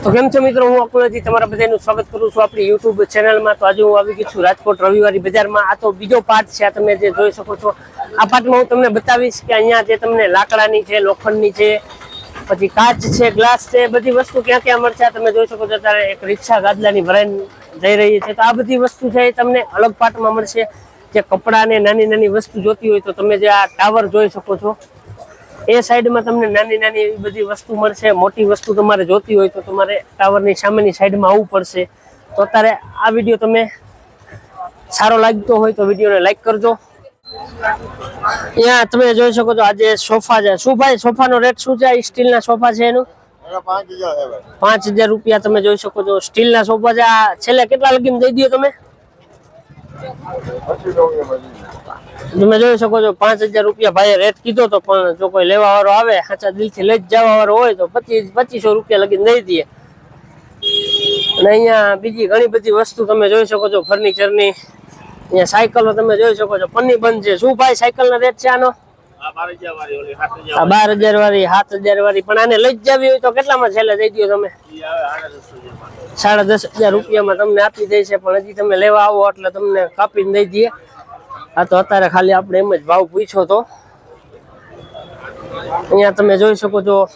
તો કેમ છો મિત્રો, હું અકુલજી તમારા બધાનું સ્વાગત કરું છું આપણી YouTube ચેનલમાં। તો આજે હું આવી ગઈ છું રાજકોટ રવિવારી બજારમાં। આ તો બીજો પાર્ટ છે। આ તમે જે જોઈ શકો છો, આ પાર્ટમાં હું તમને બતાવીશ કે અહીંયા જે તમને લાકડાની છે, લોખંડની છે, પછી કાચ છે, ગ્લાસ છે, બધી વસ્તુ ક્યાં ક્યાં મળશે આ તમે જોઈ શકો છો। અત્યારે એક રિક્ષા ગાદલાની ભરાઈને જઈ રહી છે, તો આ બધી વસ્તુ છે એ તમને અલગ પાર્ટમાં મળશે। જે કપડા ને નાની નાની વસ્તુ જોતી હોય તો તમે જે આ ટાવર જોઈ શકો છો, એ સાઈડમાં તમને નાની નાની એવી બધી વસ્તુ મળશે। મોટી વસ્તુ તમારે જોતી હોય તો તમારે ટાવરની સામેની સાઈડમાં આવવું પડશે। તો અત્યારે આ વિડીયો તમે સારો લાગતો હોય તો વિડીયોને લાઈક કરજો। અહીંયા તમે જોઈ શકો છો, આજે સોફા છે। શું ભાઈ, સોફાનો રેટ શું છે? સ્ટીલના સોફા છે એનું 5000 રૂપિયા તમે જોઈ શકો છો। સ્ટીલના સોફા છે। આ છેલ્લે કેટલા લગીને દઈ દો તમે? તમે જોઈ શકો છો 5000 રૂપિયા ભાઈએ રેટ કીધો તો, પણ જો કોઈ લેવા વાળો આવે, સાચા દિલથી લઈ જવા વાળો હોય તો 2500 રૂપિયા લગીને દઈ દઈએ। અને અહીંયા બીજી ઘણી બધી વસ્તુ તમે જોઈ શકો છો ફર્નિચરની। અહીંયા સાયકલો તમે જોઈ શકો છો, પન્ની બંધ છે। શું ભાઈ સાયકલના રેટ છે આનો? 12000 વાળી, 7000 વાળી। પણ આને લઈ જ જવી હોય તો કેટલામાં છેલ્લે દઈ દો તમે? 10500 રૂપિયામાં તમને આપી દે છે। પણ હજી તમે લેવા આવો એટલે તમને કાપીને દઈ દઈએ। આ તો અત્યારે ખાલી આપણે એમ જ ભાવ પૂછ્યો તો। અહીંયા તમે જોઈ શકો છો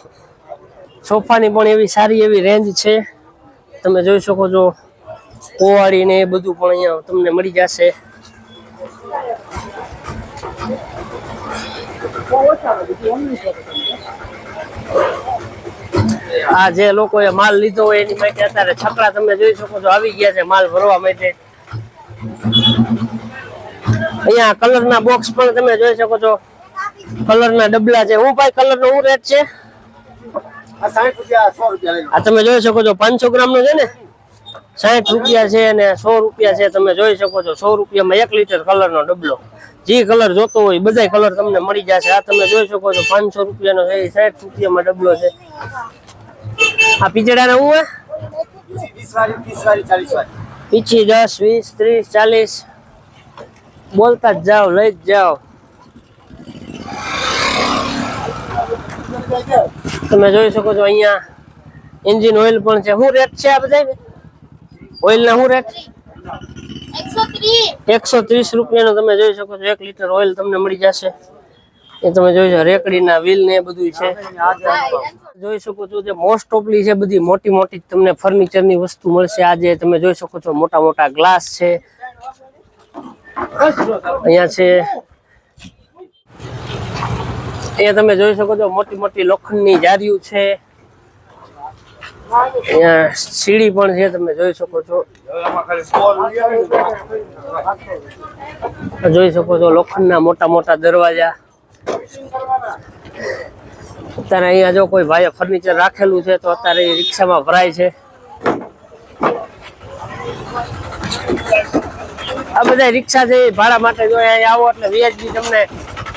સોફાની પણ એવી સારી એવી રેન્જ છે। તમે જોઈ શકો છો કોવાળી ને એ બધું પણ અહીંયા તમને મળી જશે। આ જે લોકોએ માલ લીધો હોય એની માટે અત્યારે છકડા તમે જોઈ શકો છો આવી ગયા છે માલ ભરવા માટે। અહીંયા કલરના બોક્સ પણ તમે જોઈ શકો છો, કલરના ડબલા છે। હું ભાઈ કલરનો શું રેટ છે? 60 રૂપિયા 100 રૂપિયા। આ તમે જોઈ શકો છો 500 ગ્રામનો છે ને, 60 રૂપિયા છે અને 100 રૂપિયા છે। તમે જોઈ શકો છો 100 રૂપિયામાં 1 લીટર કલરનો ડબલો, જે કલર જોતો હોય બધા કલર તમને મળી જશે। આ તમે જોઈ શકો છો 500 રૂપિયાનો છે, 60 રૂપિયામાં ડબલો છે। આ પીચડાના હું હે 20 વાળી 30 વાળી 40 વાળી, પીછી 10 20 30 40 બોલતા જ જાઓ, લઈ જ જાઓ। તમે જોઈ શકો છો અહીંયા એન્જિન ઓઇલ પણ છે। શું રેટ છે આ બધા ઓઇલના? શું રેટ? 130 રૂપિયાનો તમે જોઈ શકો છો 1 લીટર ઓઇલ તમને મળી જશે। એ તમે જોઈ શકો રેકડીના વ્હીલ ને એ બધું છે। જોઈ શકો છો જે મોસ્ટ ઓફલી છે બધી મોટી મોટી તમને ફર્નિચરની વસ્તુ મળશે। આજે તમે જોઈ શકો છો મોટા મોટા ગ્લાસ છે અહીંયા છે। અહીંયા તમે જોઈ શકો છો મોટી મોટી લોખંડની જારીઓ છે। અહીંયા સીડી પણ છે તમે જોઈ શકો છો, જોઈ શકો છો લોખંડના મોટા મોટા દરવાજા। અત્યારે અહીંયા જો કોઈ ભાઈએ ફર્નિચર રાખેલું છે તો અત્યારે એ રિક્ષામાં ભરાય છે। આ બધા રિક્ષા છે ભાડા માટે, જો અહીંયા આવો એટલે વ્યાજબી તમને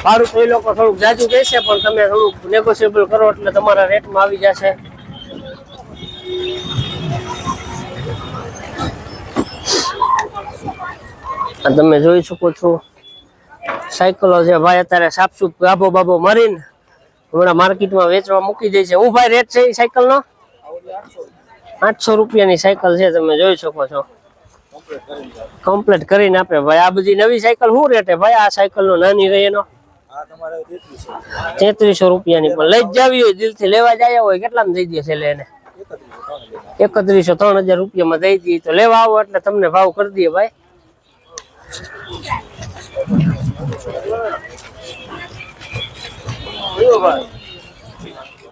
ભાડું તો એ લોકો થોડુંક જાજુ દેશે, પણ તમે થોડુંક નેગોશિયેબલ કરો એટલે તમારા રેટમાં આવી જશે। તમે જોઈ શકો છો સાયકલો છે ભાઈ, અત્યારે સાપસૂપ ગાભો બાબો મારીને હમણાં માર્કેટમાં વેચવા મૂકી દે છે। હું ભાઈ રેટ છે એ સાયકલનો 800 રૂપિયાની સાયકલ છે। તમે જોઈ શકો છો કમ્પ્લીટ કરીને આપે ભાઈ। આ બધી નવી સાયકલ શું રેટ ભાઈ? આ સાયકલનો નાની રહે એનો 3300 રૂપિયાની। પણ લઈ જ જાવી હોય, દિલથી લેવા જાય હોય કેટલામાં દઈ દે છે? એને 3100 3000 રૂપિયામાં દઈ દઈએ તો લેવા આવો એટલે તમને ભાવ કરી દઈએ ભાઈ।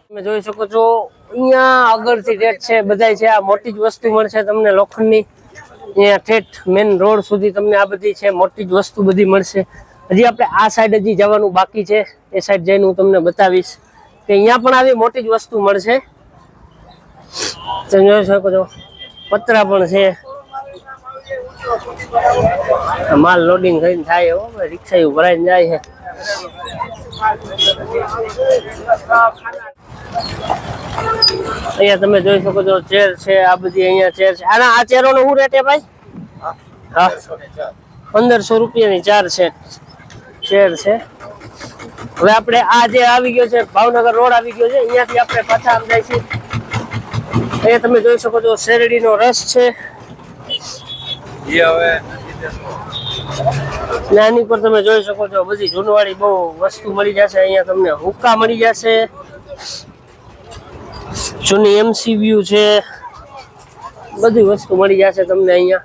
તમે જોઈ શકો છો અહીંયા આગળથી રેટ છે બધા છે। આ મોટી જ વસ્તુ મળશે તમને લોખંડની। અહીંયા ઠેઠ મેન રોડ સુધી તમને આ બધી છે મોટી જ વસ્તુ બધી મળશે। હજી આપણે આ સાઈડ હજી જવાનું બાકી છે, એ સાઈડ જઈને હું તમને બતાવીશ કે અહીંયા પણ આવી મોટી જ વસ્તુ મળશે। તમે જોઈ શકો છો પતરા પણ છે। માલ લોડિંગ થઈને થાય હો, રિક્ષા એવું ભરાઈને જાય છે। અહીંયા તમે જોઈ શકો છો ચેર છે, આ બધી અહીંયા ચેર છે। આના આ ચેરોનો શું રેટ છે ભાઈ? હા 1500 રૂપિયાની 4 સેટ ચેર છે। હવે આપણે આ જે આવી ગયો છે ભાવનગર રોડ આવી ગયો છે, અહીંયાથી આપણે પાછા આમ જાય છે અહીંયા તમે જોઈ શકો છો શેરડીનો રસ છે. આની પર તમે જોઈ શકો છો બધી જૂનવાળી બહુ વસ્તુ મળી જશે. અહીંયા તમને હુક્કા મળી જશે, જૂની MCU છે, બધી વસ્તુ મળી જશે તમને અહીંયા.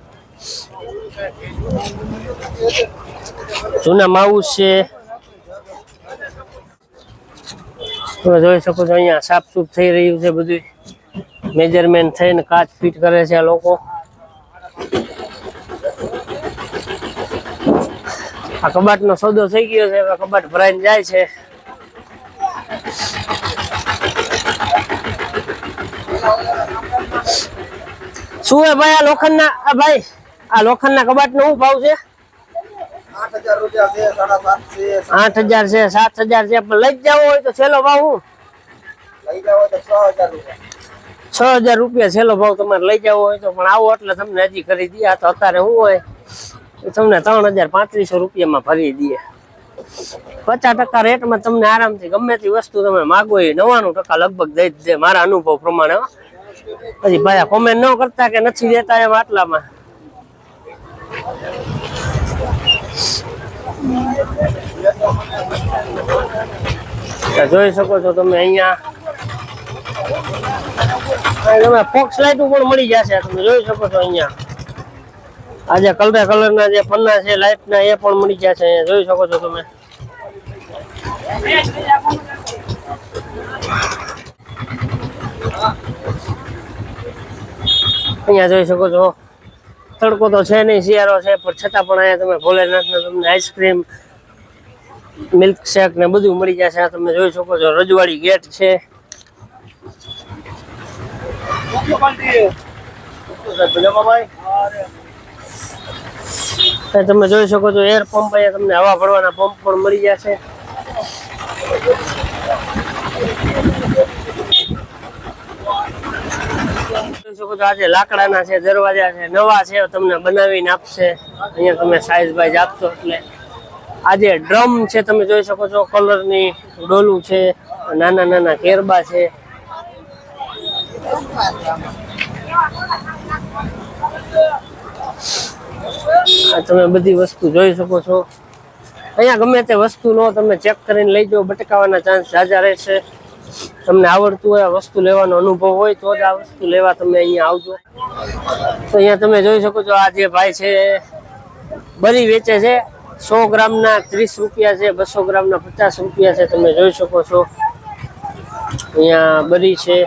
જૂના માઉસ છે તમે જોઈ શકો છો. અહીંયા સાફસૂફ થઈ રહ્યું છે બધું, મેજરમેન્ટ થઈને કાચ ફિટ કરે છે આ લોકો. આ કબાટનો સોદો થઈ ગયો છે, હવે કબાટ ભરાઈને જાય છે. શું હે ભાઈ આ લોખંડના, ભાઈ આ લોખંડના કબાટનો શું ભાવ છે? 8,000 રૂપિયા છે, 7,500 8,000 છે, 7,000 છે. પણ લઈ જવો હોય તો છેલ્લો ભાવ શું? લઈ જાવ તો 6,000 રૂપિયા. 6,000 રૂપિયા છેલ્લો ભાવ તમારે લઈ જવો હોય તો. પણ આવો એટલે તમને હજી કરી દઈએ. આ તો અત્યારે શું હોય તમને 3,350 રૂપિયામાં ભરી દઈએ. 50% રેટમાં તમને આરામથી ગમે તે વસ્તુ તમે માગો એ 99% લગભગ દઈ જ દે મારા અનુભવ પ્રમાણે. પછી ભાઈ કોમેન્ટ ન કરતા કે નથી દેતા એમ આટલામાં. જોઈ શકો છો તમે અહીંયા તમે ફોક્સ લાઇટો પણ મળી જશે. તમે જોઈ શકો છો અહીંયા આજે કલરના જે પન્ના છે લાઇટના એ પણ મળી જશે. અહીંયા જોઈ શકો છો તમે. અહીંયા જોઈ શકો છો તડકો તો છે નહીં, શિયાળો છે, પણ છતાં પણ અહીંયા તમે ભોલેનાથને તમને આઈસ્ક્રીમ, મિલ્ક શેક ને બધું મળી જશે. તમે જોઈ શકો છો રજવાડી ગેટ છે. તમે જોઈ શકો છો એર પંપ, અહીંયા તમને હવા ભરવાના પંપ પણ મળી જશે. જોઈ શકો છો આજે લાકડાના છે, દરવાજા છે, નવા છે, તમને બનાવીને આપશે. અહીંયા તમે સાઈઝ બાઈઝ આપશો એટલે. આજે ડ્રમ છે તમે જોઈ શકો છો, કલરની ડોલું છે, નાના નાના કેરબા છે. આ તમે બધી વસ્તુ જોઈ શકો છો. અહીંયા ગમે તે વસ્તુ નો તમે ચેક કરીને લઈ જાઓ, ભટકાવાના ચાન્સ જાજા રહેશે. તમને આવડતું હોય આ વસ્તુ લેવાનો અનુભવ હોય તો જ આ વસ્તુ લેવા તમે અહીંયા આવજો. તો અહીંયા તમે જોઈ શકો છો આ જે ભાઈ છે બરી વેચે છે. 100 ગ્રામના 30 રૂપિયા છે, 200 ગ્રામના 50 રૂપિયા છે. તમે જોઈ શકો છો અહીંયા બરી છે.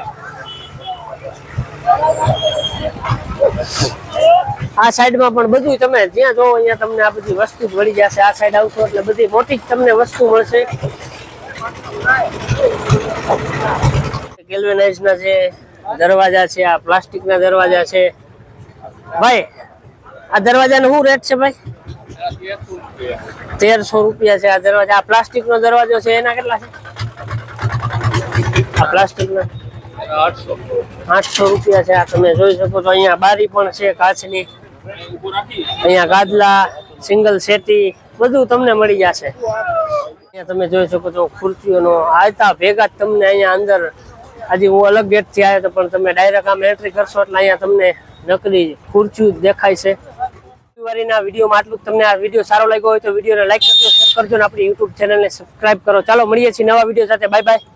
આ સાઈડમાં પણ બધું તમે જ્યાં જોવો અહીંયા તમને આ બધી વસ્તુ જ મળી જશે. આ સાઈડ આવશો એટલે બધી મોટી જ તમને વસ્તુ મળશે. ગેલ્વેનાઇઝના જે દરવાજા છે, આ પ્લાસ્ટિકના દરવાજા છે. ભાઈ આ દરવાજાનો શું રેટ છે ભાઈ? 1,300 રૂપિયા છે આ દરવાજા. આ પ્લાસ્ટિકનો દરવાજો છે એના કેટલા છે? આ પ્લાસ્ટિકના 800 રૂપિયા છે. આ તમે જોઈ શકો છો. અહીંયા બારી પણ છે કાચની. અહીંયા ગાદલા, સિંગલ સેટી બધું તમને મળી જશે. અહીંયા તમે જોઈ શકો છો ખુરશીઓનો આવતા ભેગા જ તમને અહીંયા અંદર, આજે હું અલગ ગેટથી આવ્યો તો પણ તમે ડાયરેક્ટ આમ એન્ટ્રી કરશો એટલે અહીંયા તમને નકલી ખુરશીઓ દેખાય છે. રવિવારીના વિડીયોમાં આટલું. તમને આ વિડીયો સારો લાગ્યો હોય તો વિડીયોને લાઈક કરજો, શેર કરજો અને આપણી યુટ્યુબ ચેનલને સબસ્ક્રાઇબ કરો. ચાલો મળીએ છીએ નવા વિડીયો સાથે. Bye bye.